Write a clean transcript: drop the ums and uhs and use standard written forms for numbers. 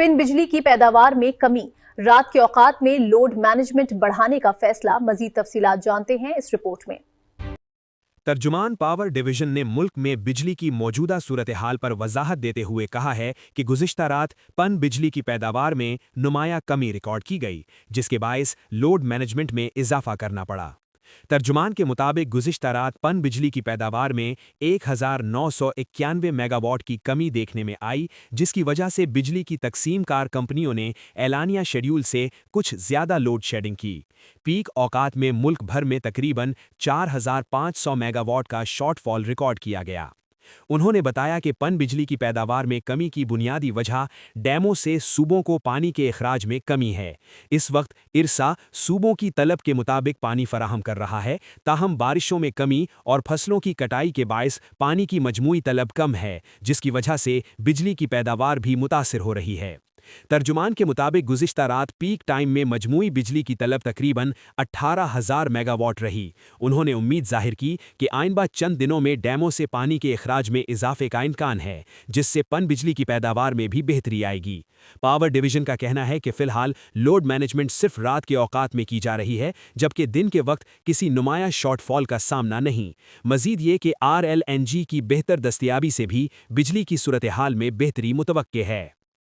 Pin बिजली की पैदावार में कमी, रात के औकात में लोड मैनेजमेंट बढ़ाने का फैसला। मजीद तफसीलात जानते हैं इस रिपोर्ट में। तर्जुमान पावर डिवीजन ने मुल्क में बिजली की मौजूदा सूरत हाल पर वजाहत देते हुए कहा है कि गुज़िश्ता रात पन बिजली की पैदावार में नुमाया कमी रिकॉर्ड की गई, जिसके बायस लोड मैनेजमेंट में इजाफा करना पड़ा। तर्जुमान के मुताबिक गुज़िश्ता रात पन बिजली की पैदावार में 1991 मेगावाट की कमी देखने में आई, जिसकी वजह से बिजली की तकसीम कार कंपनियों ने एलानिया शेड्यूल से कुछ ज़्यादा लोड शेडिंग की। पीक औकात में मुल्क भर में तकरीबन 4500 मेगावाट का शॉर्टफॉल रिकॉर्ड किया गया। उन्होंने बताया कि पन बिजली की पैदावार में कमी की बुनियादी वजह डैमों से सूबों को पानी के इखराज में कमी है। इस वक्त इरसा सूबों की तलब के मुताबिक पानी फराहम कर रहा है, ताहम बारिशों में कमी और फसलों की कटाई के बायस पानी की मजमूई तलब कम है, जिसकी वजह से बिजली की पैदावार भी मुतासिर हो रही है। तर्जुमान के मुताबिक गुज़िश्ता रात पीक टाइम में मजमूई बिजली की तलब तकरीबन 18,000 मेगावाट रही। उन्होंने उम्मीद जाहिर की कि आइंदा चंद दिनों में डैमों से पानी के इखराज में इजाफे का इम्कान है, जिससे पन बिजली की पैदावार में भी बेहतरी आएगी। पावर डिवीजन का कहना है कि फिलहाल लोड मैनेजमेंट सिर्फ रात के औकात में की जा रही है, जबकि दिन के वक्त किसी नुमाया शॉर्टफॉल का सामना नहीं। मजीद ये कि RLNG की बेहतर दस्तयाबी से भी बिजली की सूरत हाल में बेहतरी मुतवक्के है।